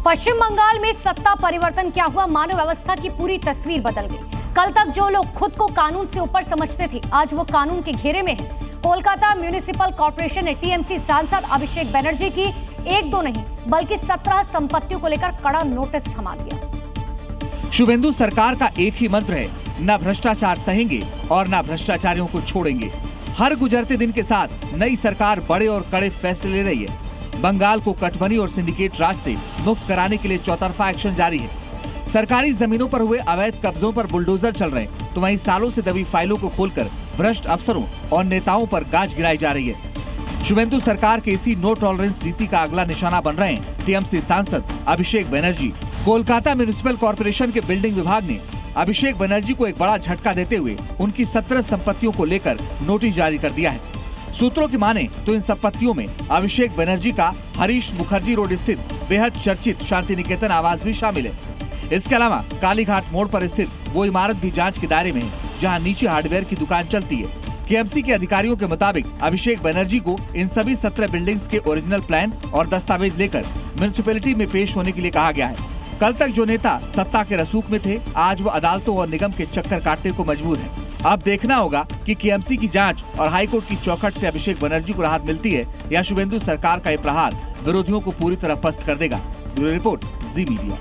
पश्चिम बंगाल में सत्ता परिवर्तन क्या हुआ, मानव व्यवस्था की पूरी तस्वीर बदल गई। कल तक जो लोग खुद को कानून से ऊपर समझते थे, आज वो कानून के घेरे में हैं। कोलकाता म्युनिसिपल कॉर्पोरेशन ने टीएमसी सांसद अभिषेक बनर्जी की एक दो नहीं बल्कि 17 संपत्तियों को लेकर कड़ा नोटिस थमा दिया। शुभेंदु सरकार का एक ही मंत्र है, न भ्रष्टाचार सहेंगे और न भ्रष्टाचारियों को छोड़ेंगे। हर गुजरते दिन के साथ नई सरकार बड़े और कड़े फैसले ले रही है। बंगाल को कटबनी और सिंडिकेट राज से मुक्त कराने के लिए चौतरफा एक्शन जारी है। सरकारी जमीनों पर हुए अवैध कब्जों पर बुलडोजर चल रहे हैं, तो वहीं सालों से दबी फाइलों को खोलकर भ्रष्ट अफसरों और नेताओं पर गाज गिराई जा रही है। शुभेंदु सरकार के इसी नो टॉलरेंस नीति का अगला निशाना बन रहे हैं टीएमसी सांसद अभिषेक बनर्जी। कोलकाता म्युनिसिपल कॉर्पोरेशन के बिल्डिंग विभाग ने अभिषेक बनर्जी को एक बड़ा झटका देते हुए उनकी 17 संपत्तियों को लेकर नोटिस जारी कर दिया है। सूत्रों की माने तो इन संपत्तियों में अभिषेक बनर्जी का हरीश मुखर्जी रोड स्थित बेहद चर्चित शांति निकेतन आवास भी शामिल है। इसके अलावा कालीघाट मोड़ पर स्थित वो इमारत भी जांच के दायरे में है, जहां नीचे हार्डवेयर की दुकान चलती है। केएमसी के अधिकारियों के मुताबिक अभिषेक बनर्जी को इन सभी 17 बिल्डिंग्स के ओरिजिनल प्लान और दस्तावेज लेकर म्युनिसिपैलिटी में पेश होने के लिए कहा गया है। कल तक जो नेता सत्ता के रसूख में थे, आज वो अदालतों और निगम के चक्कर काटने को मजबूर हैं। अब देखना होगा कि केएमसी की जांच और हाईकोर्ट की चौखट से अभिषेक बनर्जी को राहत मिलती है या शुभेंदु सरकार का ये प्रहार विरोधियों को पूरी तरह पस्त कर देगा। ब्यूरो रिपोर्ट, जी मीडिया।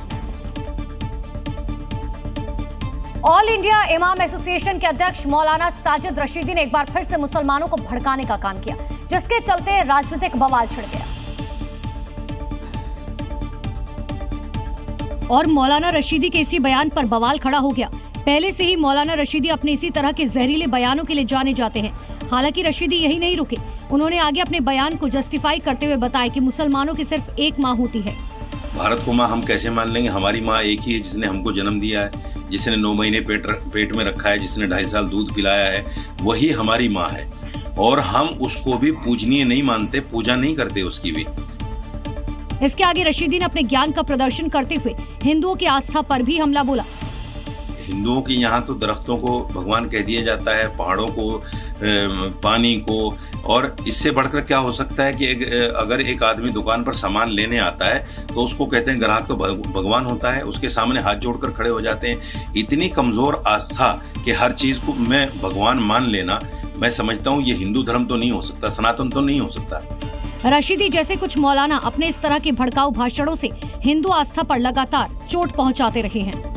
ऑल इंडिया इमाम एसोसिएशन के अध्यक्ष मौलाना साजिद रशीदी ने एक बार फिर से मुसलमानों को भड़काने का काम किया, जिसके चलते राजनीतिक बवाल छिड़ गया। और मौलाना रशीदी के इसी बयान पर बवाल खड़ा हो गया। पहले से ही मौलाना रशीदी अपने इसी तरह के जहरीले बयानों के लिए जाने जाते हैं। हालांकि रशीदी यही नहीं रुके, उन्होंने आगे अपने बयान को जस्टिफाई करते हुए बताया कि मुसलमानों की सिर्फ एक माँ होती है। भारत को माँ हम कैसे मान लेंगे? हमारी माँ एक ही है, जिसने हमको जन्म दिया है, जिसने 9 महीने पेट में रखा है, जिसने 2.5 साल दूध पिलाया है, वही हमारी माँ है। और हम उसको भी पूजनीय नहीं मानते, पूजा नहीं करते उसकी भी। इसके आगे रशीदी ने अपने ज्ञान का प्रदर्शन करते हुए हिंदुओं की आस्था पर भी हमला बोला। हिंदुओं की यहाँ तो दरख्तों को भगवान कह दिया जाता है, पहाड़ों को, पानी को, और इससे बढ़कर क्या हो सकता है कि अगर एक आदमी दुकान पर सामान लेने आता है तो उसको कहते हैं ग्राहक तो भगवान होता है, उसके सामने हाथ जोड़कर खड़े हो जाते हैं। इतनी कमजोर आस्था कि हर चीज को मैं भगवान मान लेना, मैं समझता हूँ ये हिंदू धर्म तो नहीं हो सकता, सनातन तो नहीं हो सकता। रशीदी जैसे कुछ मौलाना अपने इस तरह के भड़काऊ भाषणों से हिंदू आस्था पर लगातार चोट पहुंचाते रहे हैं।